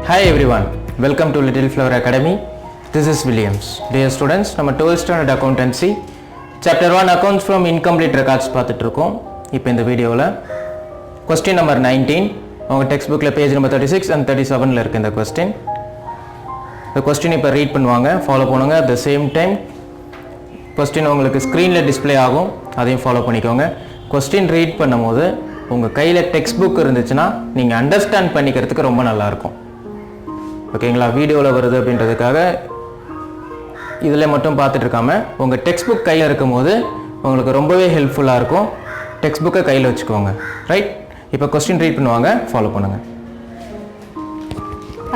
Hi everyone, welcome to Little Flower Academy. This is Williams. Dear students, நம்ம 12th standard accountancy chapter 1 accounts from incomplete records பார்த்துட்டு இருக்கோம். இப்போ இந்த வீடியோவில் question number 19 உங்க text புக்ல பேஜ் நம்பர் 36 and 37ல இருக்கு இந்த question. இந்த question இப்போ ரீட் பண்ணுவாங்க, ஃபாலோ பண்ணுங்க. at the same time question உங்களுக்கு ஸ்க்ரீன்ல டிஸ்ப்ளே ஆகும், அதையும் ஃபாலோ பண்ணிக்கோங்க. question ரீட் பண்ணும்போது உங்கள் கையில் டெக்ஸ்ட் புக் இருந்துச்சுன்னா நீங்கள் அண்டர்ஸ்டாண்ட் பண்ணிக்கிறதுக்கு ரொம்ப நல்லாயிருக்கும். ஓகேங்களா? வீடியோவில் வருது அப்படின்றதுக்காக இதில் மட்டும் பார்த்துட்டு இருக்காமல் உங்கள் டெக்ஸ்ட் புக் கையில் இருக்கும் போது உங்களுக்கு ரொம்பவே ஹெல்ப்ஃபுல்லாக இருக்கும். டெக்ஸ்ட் புக்கை கையில் வச்சுக்கோங்க. ரைட்? இப்போ கொஸ்டின் ரீட் பண்ணுவாங்க, ஃபாலோ பண்ணுங்கள்.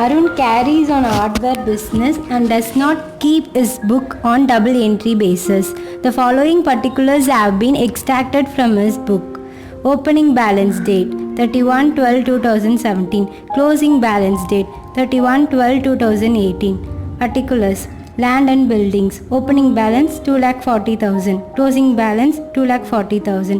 Arun carries on hardware business and does not keep his book on double entry basis. The following particulars have been extracted from his book. Opening balance date 31/12/2017. Closing balance date 31/12/2018. Particulars: land and buildings. Opening balance 2,40,000. Closing balance 2,40,000.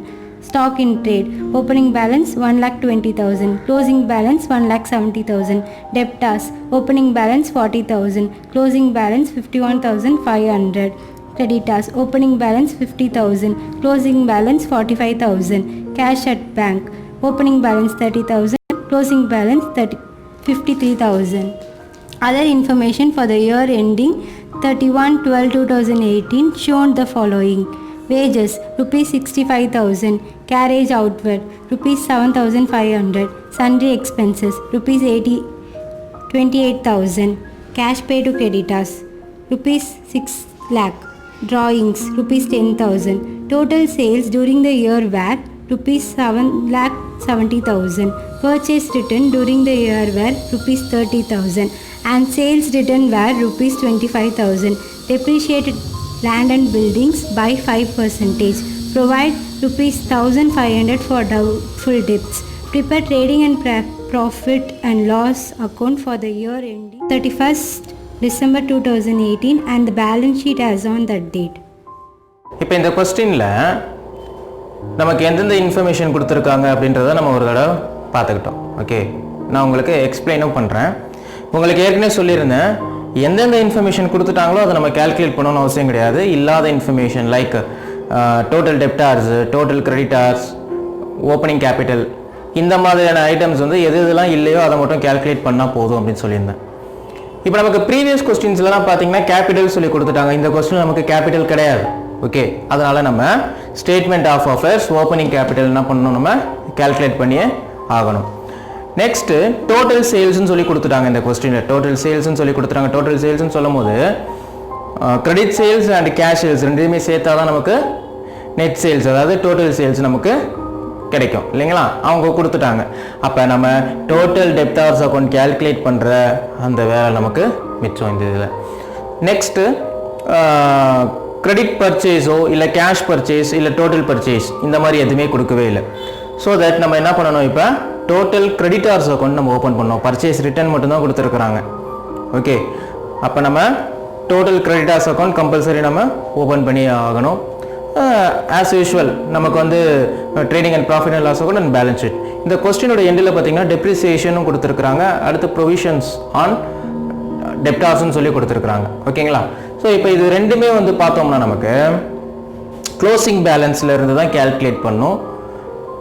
Stock in trade. Opening balance 1,20,000. Closing balance 1,70,000. Debtors. Opening balance 40,000. Closing balance 51,500. Creditors. Opening balance 50,000. Closing balance 45,000. Cash at bank. Opening balance 30,000. Closing balance 53,000. Other information for the year ending 31/12/2018 shown the following. Wages rupees 65,000. Carriage outward rupees 7,500. Sundry expenses rupees 28,000. Cash pay to creditors rupees 6 lakh. Drawings rupees 10,000. Total sales during the year were rupees 7,70,000. Purchase return during the year were rupees 30,000 and sales return were rupees 25,000. Depreciated land and buildings by 5%. Provide rupees 1,500 for doubtful debts. Prepare trading and profit and loss account for the year ending 31st December 2018 and the balance sheet as on that date. இப்போ இந்த கொஸ்டினில் நமக்கு எந்தெந்த information கொடுத்துருக்காங்க அப்படின்றத நம்ம ஒரு தடவை பார்த்துக்கிட்டோம். ஓகே, நான் உங்களுக்கு எக்ஸ்பிளைனும் பண்ணுறேன். உங்களுக்கு ஏற்கனவே சொல்லியிருந்தேன், எந்தெந்த இன்ஃபர்மேஷன் கொடுத்துட்டாங்களோ அதை நம்ம கேல்குலேட் பண்ணணும்னு அவசியம் கிடையாது. இல்லாத information like total debtors, total creditors, opening capital, இந்த மாதிரியான ஐட்டம்ஸ் வந்து எது எதெல்லாம் இல்லையோ அதை மட்டும் கேல்குலேட் பண்ணால் போதும் அப்படின்னு சொல்லியிருந்தேன். இப்போ நமக்கு ப்ரீவியஸ் கொஸ்டின்ஸ்லாம் பார்த்தீங்கன்னா கேபிட்டல் சொல்லி கொடுத்துட்டாங்க. இந்த கொஸ்டின் நமக்கு கேபிட்டல் கிடையாது. ஓகே, அதனால் நம்ம statement of affairs opening capital என்ன பண்ணணும், நம்ம கேல்குலேட் பண்ணியே ஆகணும். நெக்ஸ்ட்டு டோட்டல் சேல்ஸ்ன்னு சொல்லி கொடுத்துட்டாங்க. இந்த கொஸ்டினில் டோட்டல் சேல்ஸ்ன்னு சொல்லி கொடுத்துட்டாங்க. டோட்டல் சேல்ஸ்ன்னு சொல்லும் போது credit sales and cash sales ரெண்டுமே சேர்த்தா தான் நமக்கு நெட் சேல்ஸ், அதாவது டோட்டல் சேல்ஸ் நமக்கு கிடைக்கும் இல்லைங்களா? அவங்க கொடுத்துட்டாங்க. அப்போ நம்ம டோட்டல் டெப்டார்ஸ் அக்கௌண்ட் கேல்குலேட் பண்ணுற அந்த வேலை நமக்கு மிச்சம் இந்த இதில். நெக்ஸ்ட்டு கிரெடிட் பர்ச்சேஸோ இல்லை கேஷ் பர்ச்சேஸ் இல்லை டோட்டல் பர்ச்சேஸ் இந்த மாதிரி எதுவுமே கொடுக்கவே இல்லை. ஸோ தட் நம்ம என்ன பண்ணணும், இப்போ டோட்டல் கிரெடிட்டார்ஸ் அக்கௌண்ட் நம்ம ஓப்பன் பண்ணோம். பர்ச்சேஸ் ரிட்டர்ன் மட்டும்தான் கொடுத்துருக்குறாங்க. ஓகே, அப்போ நம்ம டோட்டல் கிரெடிட்டார்ஸ் அக்கௌண்ட் கம்பல்சரி நம்ம ஓப்பன் பண்ணி ஆகணும். ஆஸ் யூஷுவல் நமக்கு வந்து trading and profit and loss account and balance sheet. இந்த கொஸ்டினோட எண்டில் பார்த்தீங்கன்னா டெப்ரிசியேஷனும் கொடுத்துருக்குறாங்க, அடுத்து ப்ரொவிஷன்ஸ் ஆன் டெப்டார்ஸ்ன்னு சொல்லி கொடுத்துருக்குறாங்க. ஓகேங்களா? ஸோ இப்போ இது ரெண்டுமே வந்து பார்த்தோம்னா நமக்கு க்ளோசிங் பேலன்ஸில் இருந்து தான் கேல்குலேட் பண்ணும்.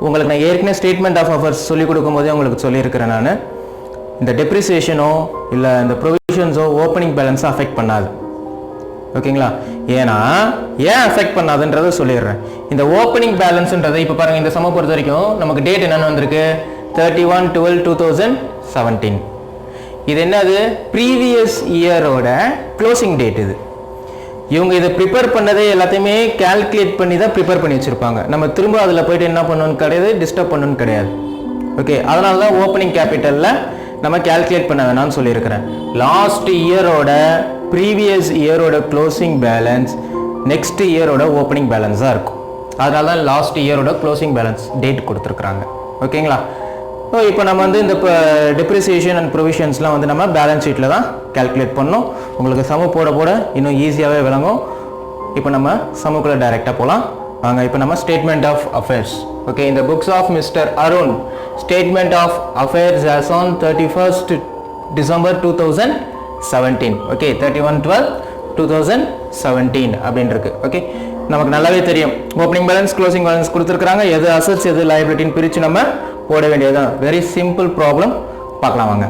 உங்களுக்கு நான் ஏற்கனவே ஸ்டேட்மெண்ட் ஆஃப் அஃபேர்ஸ் சொல்லிக் கொடுக்கும்போதே உங்களுக்கு சொல்லியிருக்கிறேன். நான் இந்த டெப்ரிசியேஷனோ இல்லை இந்த ப்ரொவிஷன்ஸோ ஓப்பனிங் பேலன்ஸை அஃபெக்ட் பண்ணாது. ஓகேங்களா? ஏன்னா ஏன் அஃபெக்ட் பண்ணாதுன்றதை சொல்லிடுறேன். இந்த ஓப்பனிங் பேலன்ஸுன்றதை இப்போ பாருங்கள், இந்த சம பொறுத்த வரைக்கும் நமக்கு டேட் என்னென்னு வந்திருக்கு, 31/12/2017. இது என்னது, ப்ரீவியஸ் இயரோட க்ளோசிங் டேட். இது இவங்க இதை ப்ரிப்பேர் பண்ணதே எல்லாத்தையுமே கேல்குலேட் பண்ணி தான் ப்ரிப்பேர் பண்ணி வச்சுருப்பாங்க. நம்ம திரும்ப அதில் போய்ட்டு என்ன பண்ணணும்னு கிடையாது, டிஸ்டர்ப் பண்ணணும்னு கிடையாது. ஓகே, அதனால தான் ஓப்பனிங் கேபிட்டலில் நம்ம கேல்குலேட் பண்ண வேணாம்னு சொல்லியிருக்கிறேன். லாஸ்ட் இயரோட ப்ரீவியஸ் இயரோட க்ளோசிங் பேலன்ஸ் நெக்ஸ்ட் இயரோட ஓப்பனிங் பேலன்ஸாக இருக்கும். அதனால தான் லாஸ்ட் இயரோட க்ளோசிங் பேலன்ஸ் டேட் கொடுத்துருக்குறாங்க. ஓகேங்களா? ஸோ இப்போ நம்ம வந்து இந்த டெப்ரிசியேஷன் அண்ட் ப்ரொவிஷன்ஸ்லாம் வந்து நம்ம பேலன்ஸ் ஷீட்டில் தான் கேல்குலேட் பண்ணோம். உங்களுக்கு சம போட போட இன்னும் ஈஸியாகவே விளங்கும். இப்போ நம்ம சமுக்குள்ளே டைரெக்டாக போகலாம். வாங்க, இப்போ நம்ம statement of affairs. Okay, in the books of Mr. Arun, statement of affairs as on 31st December 2017. Okay 31/12/2017 அப்படின்னு இருக்கு. ஓகே நமக்கு நல்லாவே தெரியும் ஓப்பனிங் பேலன்ஸ் க்ளோசிங் பேலன்ஸ் கொடுத்துருக்காங்க, எது அசட்ஸ் எது லைபிலிட்டின்னு பிரித்து நம்ம போட வேண்டியதுதான். Very simple problem. பார்க்கலாம் வாங்க.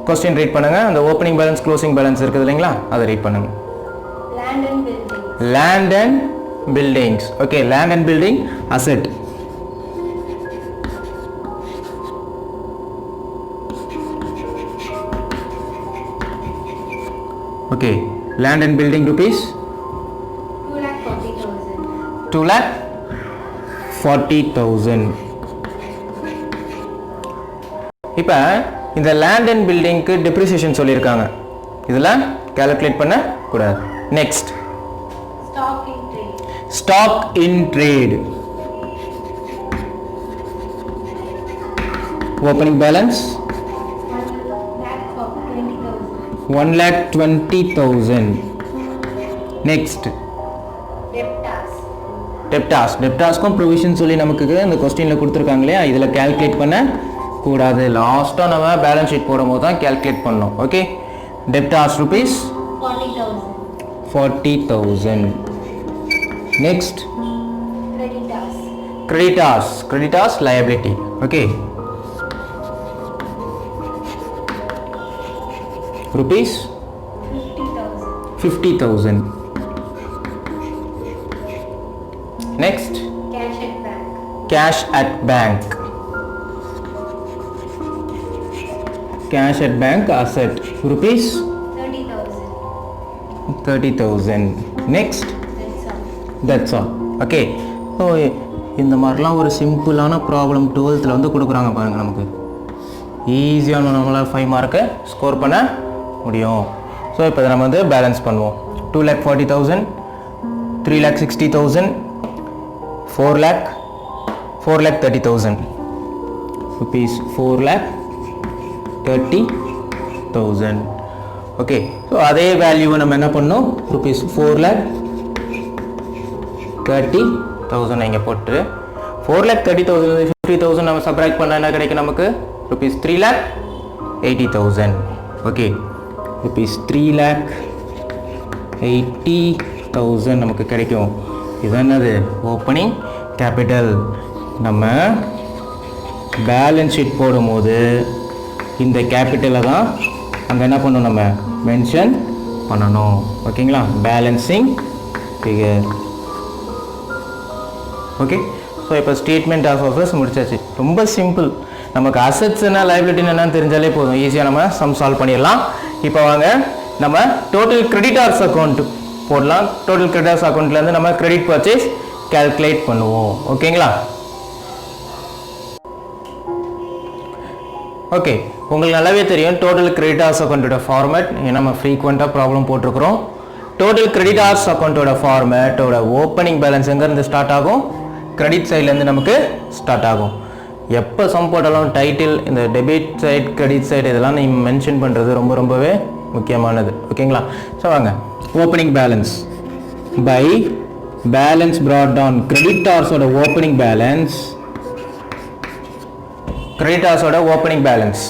கொஸ்டின் ரீட் பண்ணுங்க. அந்த ஓப்பனிங் பேலன்ஸ் க்ளோசிங் பேலன்ஸ் இருக்குது இல்லைங்களா, அதை ரீட் பண்ணுங்க. Land and buildings. Okay, land and building asset. Okay, land and building rupees 2,40,000. இப்போ இந்த land and buildingக்கு depreciation சொல்லியிருக்காங்க, இதில் calculate பண்ண கூடாது. Next, stock in trade. Opening balance 1,20,000. Next, debtors provision சொல்லி நமக்கு இந்த கொஸ்டினில் கொடுத்துருக்காங்க இல்லையா, இதில் கால்குலேட் பண்ண கூடாது. லாஸ்ட்டாக நம்ம பேலன்ஸ் ஷீட் போடும்போது தான் கால்குலேட் பண்ணணும். Okay, debtors rupees 40,000. Next, creditors liability. Okay, rupees 50,000. Next, cash at bank asset rupees 30,000. Next, that's all. Okay, so இந்த மாதிரிலாம் ஒரு சிம்பிளான ப்ராப்ளம் 12th வந்து கொடுக்குறாங்க பாருங்கள். நமக்கு ஈஸியான நம்மளால் 5 மார்க்கை ஸ்கோர் பண்ண முடியும். ஸோ இப்போ இதை நம்ம வந்து பேலன்ஸ் பண்ணுவோம். 2,40,000, 3,60,000, 4,30,000 rupees, 4,30,000. ஓகே, ஸோ அதே வேல்யூவை நம்ம என்ன பண்ணோம், rupees 4,30,000 இங்கே போட்டு 4,30,000 50,000 நம்ம சப்ராக்ட் பண்ணால் என்ன கிடைக்கும் நமக்கு, rupees 3,80,000. ஓகே, rupees 3,80,000 நமக்கு கிடைக்கும். இது என்னது, ஓப்பனிங் கேபிட்டல். நம்ம பேலன்ஸ் ஷீட் போடும்போது இந்த கேபிட்டலை தான் அங்கே என்ன பண்ணணும், நம்ம மென்ஷன் பண்ணணும். ஓகேங்களா, பேலன்சிங் ஃபிகர். ஓகே, ஸோ இப்போ ஸ்டேட்மெண்ட் ஆஃப் அஃபேர்ஸ் முடிச்சாச்சு. ரொம்ப சிம்பிள். நமக்கு அசட்ஸ் என்ன லைபிலிட்டின்னு என்னன்னு தெரிஞ்சாலே போதும், ஈஸியாக நம்ம சம் சால்வ் பண்ணிடலாம். இப்போ வாங்க நம்ம டோட்டல் கிரெடிட்டார்ஸ் அக்கௌண்ட் போடலாம். டோட்டல் கிரெடிட்டார்ஸ் அக்கௌண்ட்லேருந்து நம்ம கிரெடிட் பர்ச்சேஸ் கால்குலேட் பண்ணுவோம். ஓகேங்களா, ஓகே, உங்களுக்கு நல்லாவே தெரியும் டோட்டல் கிரெடிட்டார்ஸ் அக்கௌண்ட்டோட ஃபார்மேட். நம்ம ஃப்ரீக்வெண்ட்டாக ப்ராப்ளம் போட்டிருக்கிறோம். டோட்டல் கிரெடிட்டார்ஸ் அக்கௌண்ட்டோட ஃபார்மேட்டோட ஓப்பனிங் பேலன்ஸ் எங்கேருந்து ஸ்டார்ட் ஆகும், கிரெடிட் சைட்லேருந்து நமக்கு ஸ்டார்ட் ஆகும். எப்போ சம் போட்டாலும் டைட்டில், இந்த டெபிட் சைட் கிரெடிட் சைட் இதெல்லாம் நீங்கள் மென்ஷன் பண்ணுறது ரொம்பவே முக்கியமானது. ஓகேங்களா, ஸோ வாங்க, opening balance by balance brought down. கிரெடிட்டார்ஸோட ஓப்பனிங் பேலன்ஸ், கிரெடிட்டார்ஸோட opening balance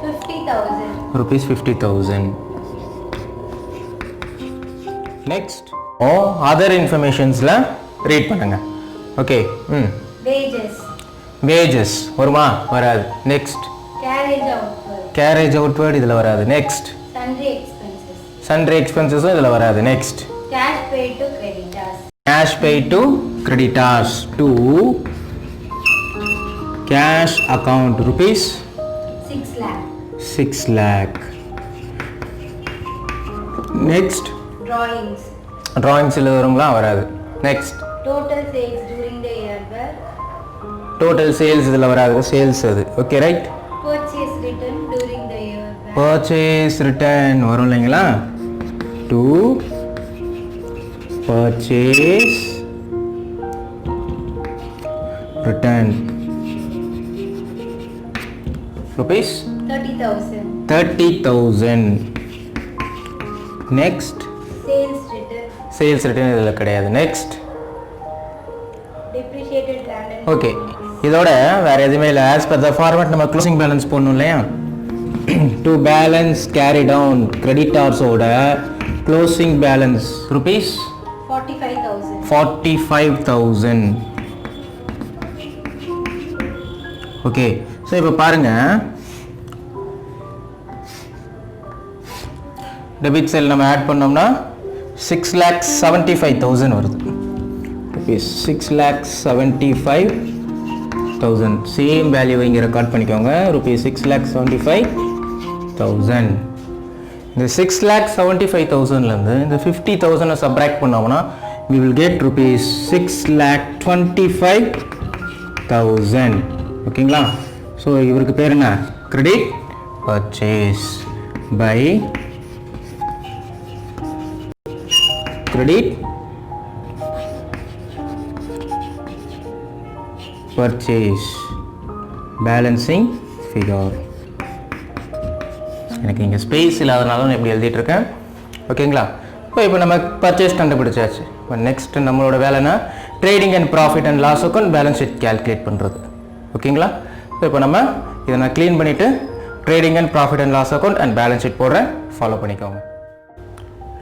50,000 rupees 50,000. Next other இன்ஃபர்மேஷன்ஸில் ரீட் பண்ணுங்க. ஓகே, வேஜஸ் வருமா, வராது. நெக்ஸ்ட், கேரேஜ் அவுட்வர்ட் இதில் வராது. நெக்ஸ்ட், சன்ட்ரி எக்ஸ்பென்சஸும் இதில் வராது. Next, cash paid to creditors. cash paid to creditors to cash account rupees 6 lakh. Next, drawings இல்ல வருங்களா, வராது. Next, total sales during the year were, total sales இதில் வராது, sales அது. Okay, right? purchase return during the year were, purchase return வரும் இல்லைங்களா, to purchase return rupees 30,000. Next, sales return இதில் கிடையாது. Next, depreciated land and okay, இதோட வேறு எதுவுமே இல்லை. ஆஸ் பர் த ஃபார்மேட் நம்ம க்ளோசிங் பேலன்ஸ் போடணும் இல்லையா? டு பேலன்ஸ் கேரி டவுன் கிரெடிட்டார்ஸோட closing balance rupees 45,000. Okay, so இப்போ பாருங்கள், டெபிட் சைடில் நம்ம ஆட் பண்ணோம்னா 6,75,000 வருது. ருபீஸ் 6,75,000. சேம் வேல்யூ இங்கே ரெக்கார்ட் பண்ணிக்கோங்க. ருபீஸ் 6,75,000. இந்த 6,75,000லேருந்து இந்த 50,000 சப்ராக்ட் பண்ணோம்னா we will get rupees 6,25,000. ஓகேங்களா? ஸோ இவருக்கு பேர் என்ன? Credit purchase by credit purchase balancing figure. எனக்கு இங்கே ஸ்பேஸ் இல்லாதனால நான் எப்படி எழுதிட்டு இருக்கேன். ஓகேங்களா? இப்போ நம்ம பர்ச்சேஸ் கண்டுபிடிச்சாச்சு. இப்போ நெக்ஸ்ட் நம்மளோட வேலைனா trading and profit and loss account balance sheet calculate பண்ணுறது. ஓகேங்களா? இப்போ நம்ம இதை நான் க்ளீன் பண்ணிவிட்டு trading and profit and loss account and balance sheet போடுறேன். ஃபாலோ பண்ணிக்கோங்க.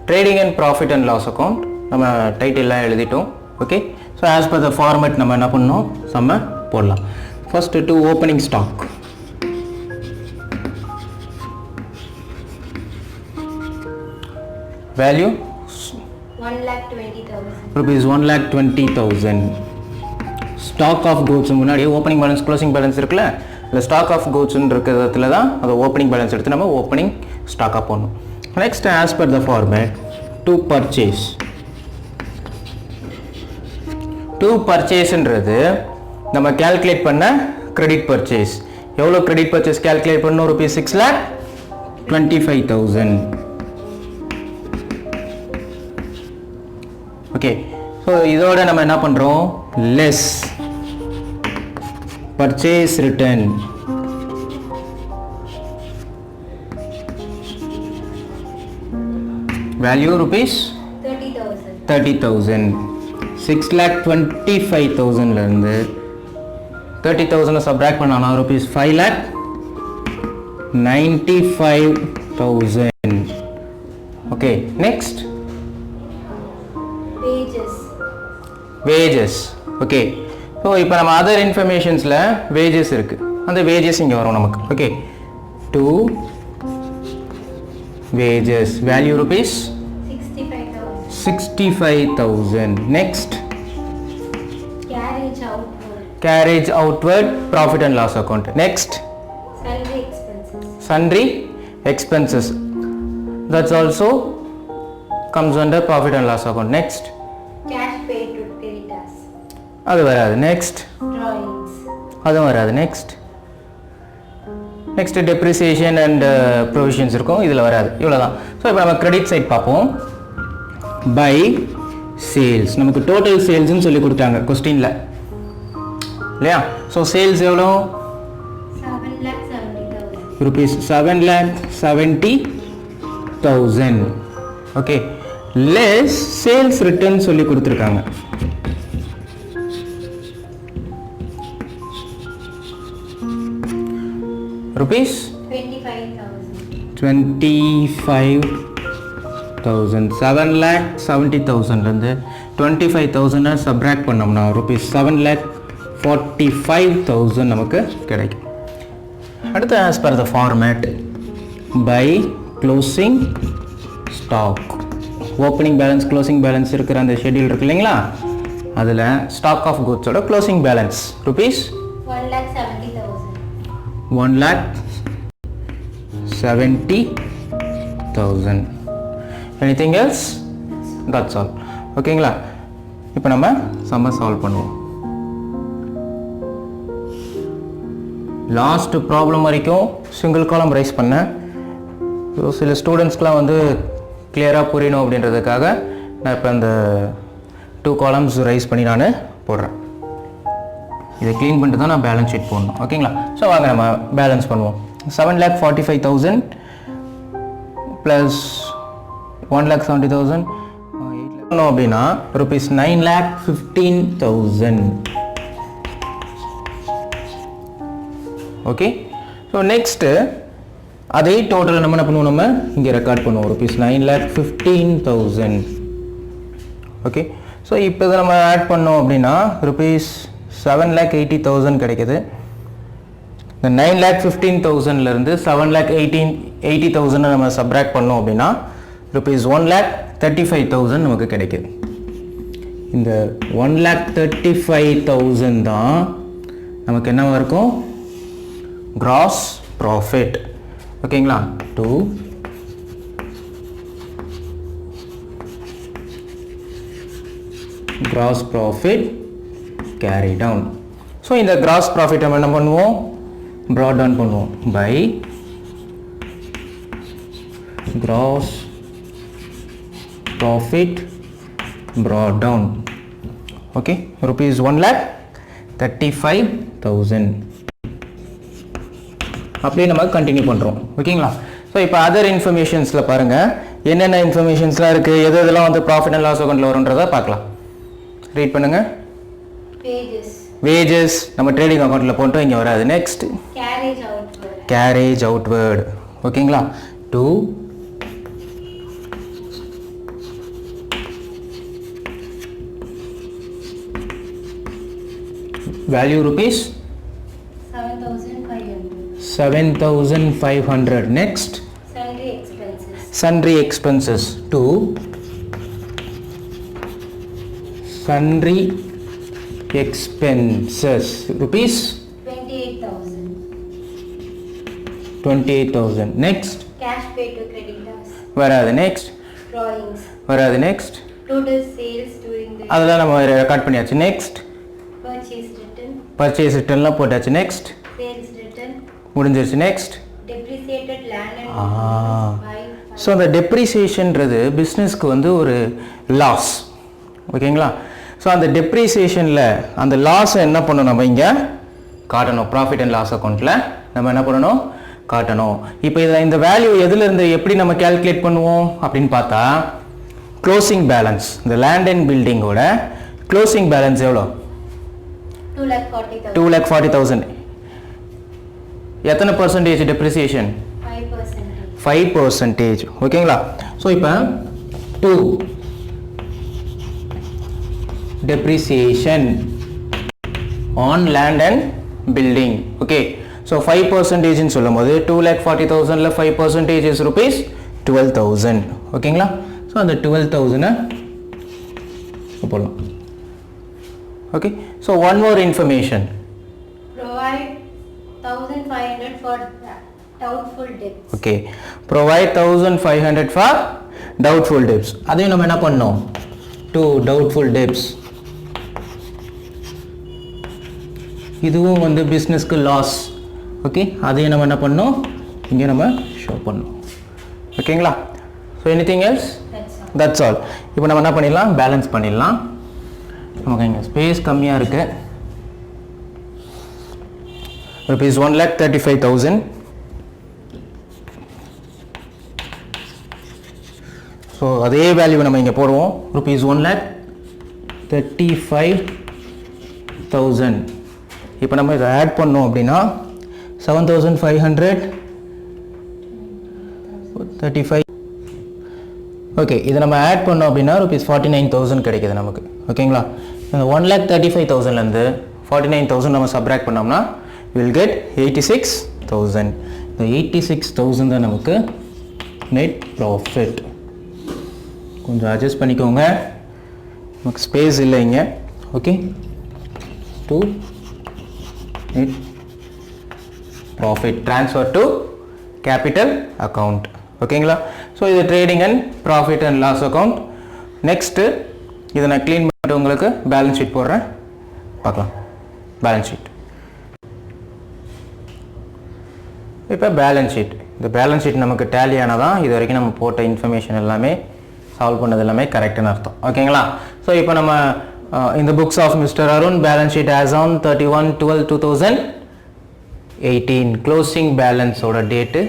Trading and profit and loss account நம்ம டைட்டில்லாம் எழுதிட்டோம். Okay, so as per the format நம்ம என்ன பண்ணணும், நம்ம போடலாம். First to opening stock. Value rupees 1,20,000. Stock of goods முன்னாடி ஓப்பனிங் பேலன்ஸ் க்ளோசிங் பேலன்ஸ் இருக்குல்ல, இந்த ஸ்டாக் ஆஃப் கூட்ஸ்ன்னு இருக்கிறதுல தான் அந்த ஓப்பனிங் பேலன்ஸ் எடுத்து நம்ம ஓப்பனிங் ஸ்டாக்காக போடணும். Next as per the format to purchase. To பர்ச்சேஸ்ன்றது நம்ம கேல்குலேட் பண்ண கிரெடிட் பர்ச்சேஸ். எவ்வளோ கிரெடிட் பர்ச்சேஸ் கேல்குலேட் பண்ணணும்? ருபீஸ் 6,25,000. ஓகே, ஸோ இதோட நம்ம என்ன பண்ணுறோம்? Less purchase return. Value rupees 30,000. 6,25,000லேருந்து 30,000 சப்ராக்ட் பண்ணாலும் rupees 5,95,000. Okay, next wages. Okay, so இப்போ நம்ம அதர் இன்ஃபர்மேஷன்ஸில் வேஜஸ் இருக்குது, அந்த வேஜஸ் இங்கே வரும் நமக்கு. Okay, to wages value rupees 65,000. Next carriage outward profit and loss account. Next sundry expenses. That's also comes under profit and loss account. Next cash paid to creditors. அது வராது. Next Drawings. அதுவும் வராது. Next depreciation and provisions இருக்கும், இதில் வராது. இவ்வளோ தான். So இப்போ நம்ம கிரெடிட் சைட் பார்ப்போம். By sales. நமக்கு டோட்டல் சேல்ஸ்ன்னு சொல்லி கொடுத்தாங்க கொஸ்டினில் இல்லையா? ஸோ சேல்ஸ் எவ்வளோ? 7,70,000. Rupees 7,70,000. Okay, less sales return சொல்லி கொடுத்துருக்காங்க. ருபீஸ் 25,000. 7,70,000லேருந்து 25,000 சப்ராக்ட் பண்ணோம்னா ருபீஸ் 7,45,000 நமக்கு கிடைக்கும். அடுத்து as per the format by closing stock. Opening balance closing balance இருக்கிற அந்த ஷெட்யூல் இருக்கு இல்லைங்களா, அதில் ஸ்டாக் ஆஃப் குட்ஸோட closing balance rupees 1,70,000. Anything else? That's all. ஓகேங்களா? இப்போ நம்ம சம்ம சால்வ் பண்ணுவோம். லாஸ்ட் ப்ராப்ளம் வரைக்கும் சிங்கிள் காலம் ரைஸ் பண்ணேன். சில ஸ்டூடெண்ட்ஸ்க்கெலாம் வந்து கிளியராக புரியணும் அப்படின்றதுக்காக நான் இப்போ அந்த 2 காலம்ஸ் ரைஸ் பண்ணி நான் போடுறேன். இதை க்ளீன் பண்ணிட்டு தான் நான் பேலன்ஸ் ஷீட் போடணும். ஓகேங்களா? ஸோ வாங்க நம்ம பேலன்ஸ் பண்ணுவோம். 7,45,000 ப்ளஸ் 1,70,000 பண்ணோம் அப்படின்னா ருபீஸ் 9,15,000. ஓகே. ஸோ நெக்ஸ்ட்டு அதே டோட்டலை நம்ம என்ன பண்ணுவோம், நம்ம இங்கே ரெக்கார்ட் பண்ணுவோம் ருபீஸ் 9,15,000. ஓகே. ஸோ இப்போ இதை நம்ம ஆட் பண்ணோம் அப்படின்னா ருபீஸ் 7,80,000 கிடைக்குது. இந்த 9,15,000லேருந்து 7,80,000 நம்ம சப்ராக்ட் பண்ணோம் அப்படின்னா ருபீஸ் 1,35,000 நமக்கு கிடைக்குது. இந்த 1,35,000 தான் நமக்கு என்னவா இருக்கும், கிராஸ் ப்ராஃபிட். ஓகேங்களா. To gross profit carry down. So இந்த gross profit நம்ம என்ன பண்ணுவோம், brought down பண்ணுவோம் by gross profit brought down. Okay. Rupees 1,35,000. அப்படியே நம்ம கண்டினியூ பண்ணுறோம். ஓகேங்களா. ஸோ இப்போ அதர் இன்ஃபர்மேஷன்ஸில் பாருங்கள் என்னென்ன இன்ஃபர்மேஷன்ஸ்லாம் இருக்குது, எது இதெல்லாம் வந்து ப்ராஃபிட் அண்ட் லாஸ் அக்கௌண்ட்டில் வரும்ன்றதை பார்க்கலாம். ரீட் பண்ணுங்க. வேஜஸ் நம்ம ட்ரேடிங் அக்கௌண்ட்டில் போட்டோம், இங்கே வராது. Next carriage outward. ஓகேங்களா. To value rupees 7,500. Next sundry expenses. To sundry expenses rupees 28,000. Next cash paid to creditors. வராது. Next Drawings. வராது. Next Total sales during the அதெல்லாம் நம்ம ரெக்கார்ட் பண்ணியாச்சு. Next purchase ரிட்டர்ன்லாம் போட்டாச்சு. Next sales return முடிஞ்சிருச்சு. Next depreciated land and so அந்த டெப்ரிசியேஷன்றது பிஸ்னஸ்க்கு வந்து ஒரு லாஸ். ஓகேங்களா. ஸோ அந்த டெப்ரிசியேஷனில் அந்த லாஸை என்ன பண்ணணும், நம்ம இங்கே காட்டணும். ப்ராஃபிட் அண்ட் லாஸ் அக்கௌண்ட்டில் நம்ம என்ன பண்ணணும், காட்டணும். இப்போ இந்த வேல்யூ எதுலேருந்து எப்படி நம்ம கேல்குலேட் பண்ணுவோம் அப்படின்னு பார்த்தா, க்ளோசிங் பேலன்ஸ், இந்த லேண்ட் அண்ட் பில்டிங்கோட க்ளோசிங் பேலன்ஸ் எவ்வளோ, 2,40,000. எத்தனை பர்சன்டேஜ் டெப்ரிசியேஷன், 5%. ஓகேங்களா. ஸோ இப்போ 2 depreciation on land and building. Okay. So 5% ன்னு சொல்லும்போது 2,40,000ல 5% is rupees 12,000. ஓகேங்களா. ஸோ அந்த 12,000 போடலாம். Okay. So one more information, provide 1,500 for doubtful debts. Okay. provide 1,500 for doubtful debts. அதையும் நம்ம என்ன பண்ணோம், to doubtful debts. இதுவும் வந்து பிஸ்னஸ்க்கு லாஸ். ஓகே. அதையும் நம்ம என்ன பண்ணோம், இங்கே நம்ம ஷோ பண்ணோம். ஓகேங்களா. So anything else, that's all. இப்போ நம்ம என்ன பண்ணிடலாம், பேலன்ஸ் பண்ணிடலாம். நமக்கு இங்கே ஸ்பேஸ் கம்மியாக இருக்குது. ருபீஸ் 1,35,000. ஸோ அதே வேல்யூ நம்ம இங்கே போடுவோம், ருபீஸ் 1,35,000. இப்போ நம்ம இதை ஆட் பண்ணோம் அப்படின்னா 7,500 35. ஓகே. இதை நம்ம ஆட் பண்ணோம் அப்படின்னா ருபீஸ் 49,000 கிடைக்குது நமக்கு. ஓகேங்களா. இந்த 1,35,000லேருந்து 49,000 நம்ம சப்ராக்ட் பண்ணோம்னா வில் கெட் 86,000. இந்த 86,000 தான் நமக்கு நெட் ப்ராஃபிட். கொஞ்சம் அட்ஜஸ்ட் பண்ணிக்கோங்க, நமக்கு ஸ்பேஸ் இல்லை இங்கே. Okay. To net profit transfer to capital account. ஓகேங்களா. ஸோ இது trading and profit and loss account. Next இதை நான் க்ளீன் பண்ணிட்டு உங்களுக்கு பேலன்ஸ் ஷீட் போடுறேன், பார்க்கலாம். Balance sheet. இப்போ பேலன்ஸ் ஷீட், இந்த பேலன்ஸ் ஷீட் நமக்கு டேலி ஆனதான் இது வரைக்கும் நம்ம போட்ட இன்ஃபர்மேஷன் எல்லாமே சால்வ் பண்ணது எல்லாமே கரெக்டுன்னு அர்த்தம். ஓகேங்களா. ஸோ இப்போ நம்ம இந்த books of mister Arun balance sheet as on 31/12/2018 closing பேலன்ஸோட டேட்டு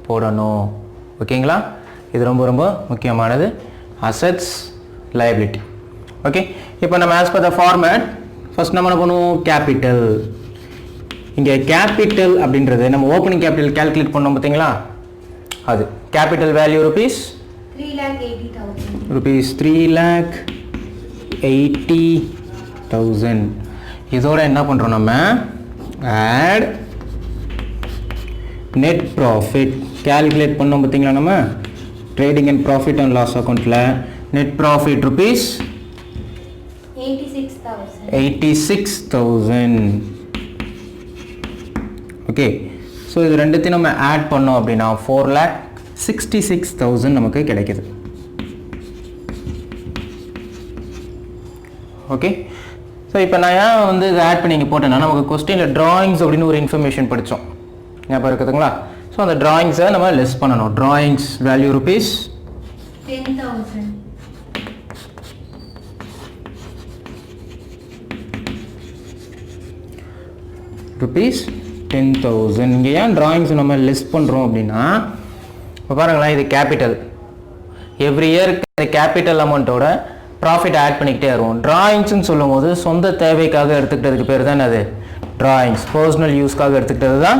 போடணும். ஓகேங்களா. இது ரொம்ப ரொம்ப முக்கியமானது. Assets, liability. ஓகே. இப்போ நம்ம as per the format first நம்ம என்ன பண்ணுவோம், கேபிட்டல். இங்கே கேபிட்டல் அப்படின்றது நம்ம ஓப்பனிங் கேபிட்டல் கால்குலேட் பண்ணோம் பார்த்தீங்களா, அது கேபிட்டல் வேல்யூ ருபீஸ் 3,80,000. rupees 3,80,000. இதோட என்ன பண்ணுறோம் நம்ம add net profit calculate பண்ணோம் பார்த்தீங்களா நம்ம trading and profit and loss accountல net profit rupees 86,000. Okay. So இது ரெண்டுத்தையும் நம்ம ஆட் பண்ணோம் அப்படின்னா 4,66,000 நமக்கு கிடைக்குது. ஓகே. ஸோ இப்போ நான் ஏன் வந்து இதை ஆட் பண்ணி இங்கே போட்டேன்னா நமக்கு கொஸ்டினில் drawings அப்படின்னு ஒரு இன்ஃபர்மேஷன் படித்தோம், ஞாபகம் இருக்குதுங்களா? ஸோ அந்த drawings-ஐ நம்ம லெஸ் பண்ணணும். drawings value rupees 10,000. ருபீஸ் 10,000. இங்கே ஏன் drawings நம்ம லெஸ் பண்ணுறோம் அப்படின்னா, இப்போ பாருங்களேன், இது கேபிட்டல். எவ்ரி இயருக்கு இந்த கேபிட்டல் அமௌண்ட்டோட ப்ராஃபிட் ஆட் பண்ணிக்கிட்டே வருவோம். டிராயிங்ஸ்ன்னு சொல்லும் போது சொந்த தேவைக்காக எடுத்துக்கிட்டதுக்கு பேர் தான் அது டிராயிங்ஸ். பர்சனல் யூஸ்க்காக எடுத்துக்கிட்டது தான்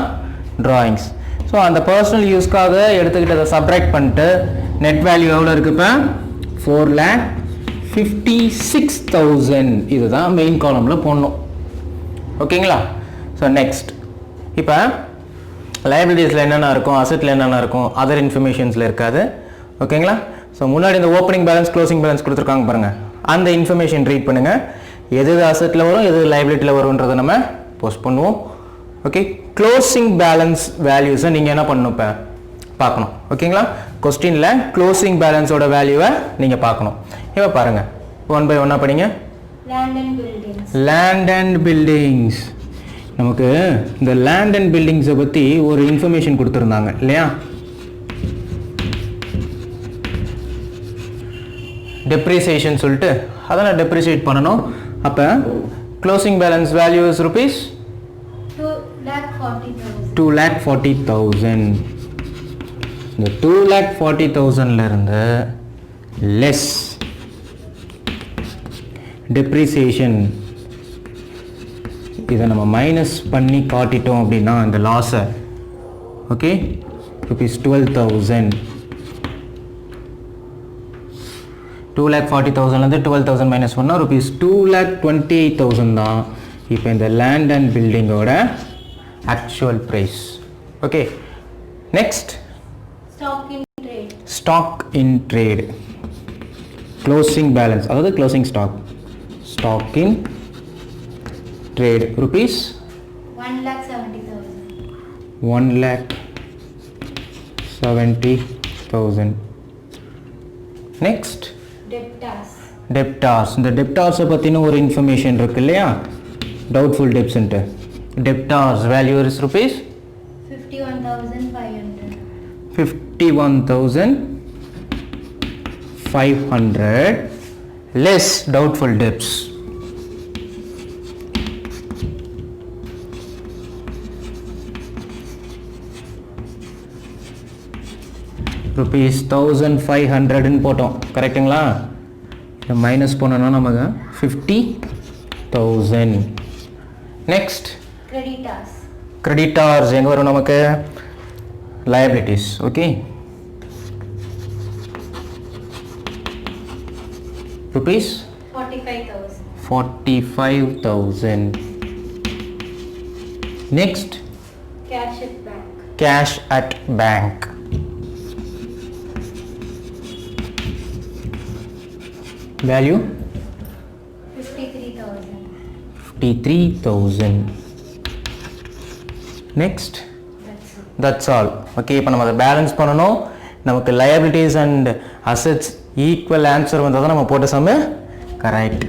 டிராயிங்ஸ். ஸோ அந்த பர்சனல் யூஸ்க்காக எடுத்துக்கிட்டதை சப்ராக்ட் பண்ணிட்டு நெட் வேல்யூ எவ்வளோ இருக்குது இப்போ 4,56,000. இதுதான் மெயின் காலமில் போடணும். ஓகேங்களா? ஸோ நெக்ஸ்ட் இப்போ லைபிலிட்டிஸில் என்னென்ன இருக்கும், அசெட்டில் என்னென்ன இருக்கும், அதர் இன்ஃபர்மேஷன்ஸில் இருக்காது. ஓகேங்களா? ஸோ முன்னாடி இந்த ஓப்பனிங் பேலன்ஸ் க்ளோசிங் பேலன்ஸ் கொடுத்துருக்காங்க பாருங்கள், அந்த இன்ஃபர்மேஷன் ரீட் பண்ணுங்கள். எது அசெட்டில் வரும் எது லைபிலிட்டியில் வரும்ன்றதை நம்ம போஸ்ட் பண்ணுவோம். ஓகே. க்ளோசிங் பேலன்ஸ் வேல்யூஸை நீங்கள் என்ன பண்ணணும் இப்போ பார்க்கணும். ஓகேங்களா? கொஸ்டினில் க்ளோசிங் பேலன்ஸோட வேல்யூவை நீங்கள் பார்க்கணும். இப்போ பாருங்கள், ஒன் பை ஒன்னாக படிங்க. Land and buildings. நமக்கு இந்த லேண்ட் அண்ட் பில்டிங்ஸை பற்றி ஒரு இன்ஃபர்மேஷன் கொடுத்துருந்தாங்க இல்லையா? டெப்ரிசியேஷன் சொல்லிட்டு அதை நான் டெப்ரிசியேட் பண்ணணும். அப்போ closing balance value is rupees 2,40,000. இந்த 2,40,000 இருந்து லெஸ் டெப்ரிசியேஷன் இதை நம்ம மைனஸ் பண்ணி காட்டிட்டோம் அப்படின்னா இந்த லாஸை, ஓகே, ருபீஸ் 12,000. 2,40,000 12,000 மைனஸ் பண்ணால் ருபீஸ் 2,28,000 தான் இப்போ இந்த லேண்ட் அண்ட் பில்டிங்கோட actual price. Okay. Next stock in trade. Closing balance, அதாவது closing stock in trade rupees 1,70,000. Next debtors. இந்த டெப்டார்ஸை பற்றின ஒரு இன்ஃபர்மேஷன் இருக்கு இல்லையா, டவுட்ஃபுல் டெப்ஸ்ன்ட்டு. Debtors value is rupees 51,500 less doubtful debts. Rupees 1,500ன்னு போட்டோம், கரெக்டுங்களா? இதை மைனஸ் பண்ணோன்னா நமக்கு 50,000. நெக்ஸ்ட் கிரெடிட்டார்ஸ் எங்கே வரும் நமக்கு? liabilities. Okay. Rupees 45,000. Next cash at bank. Value 53,000. Next, that's all. Okay, இப்போ நம்ம அதை பேலன்ஸ் பண்ணணும். நமக்கு liabilities and assets equal answer வந்தால் தான் நம்ம போட்ட சம்மு கரெக்ட்.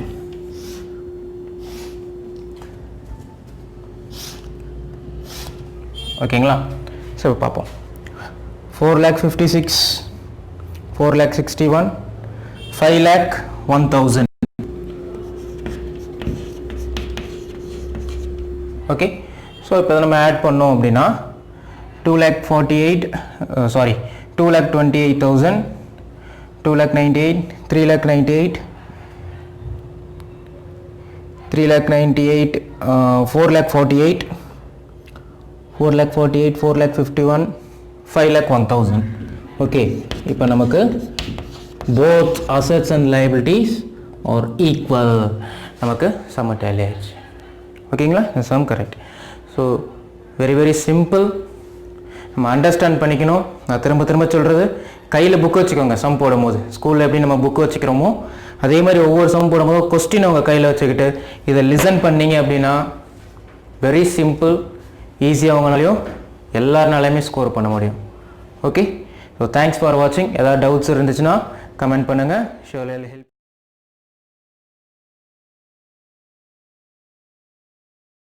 ஓகேங்களா? ஸோ பார்ப்போம். 4,56,000, 4,61,000, 5,01,000. ஓகே. ஸோ இப்போ நம்ம ஆட் பண்ணோம் அப்படின்னா 2,48,000, 2,28,000, 2,98,000, 3,98,000, 3,98,000, 4,48,000, 4,48,000, 4,51,000, 5,01,000. ஓகே, இப்போ நமக்கு both assets and liabilities are equal. நமக்கு sum tally ஆயிடுச்சு. ஓகேங்களா, இந்த sum correct. So very simple. நம்ம அண்டர்ஸ்டாண்ட் பண்ணிக்கணும். நான் திரும்ப சொல்கிறது, கையில் புக் வச்சுக்கோங்க. சம் போடும்போது ஸ்கூலில் எப்படி நம்ம புக் வச்சுக்கிறோமோ அதே மாதிரி ஒவ்வொரு சம் போடும்போது கொஸ்டின் உங்கள் கையில் வச்சுக்கிட்டு இதை லிசன் பண்ணீங்க அப்படின்னா வெரி சிம்பிள், ஈஸியாக அவங்களாலையும் எல்லாருனாலையுமே ஸ்கோர் பண்ண முடியும். ஓகே, ஸோ தேங்க்ஸ் ஃபார் வாட்சிங். ஏதாவது டவுட்ஸ் இருந்துச்சுன்னா கமெண்ட் பண்ணுங்கள். Surely help.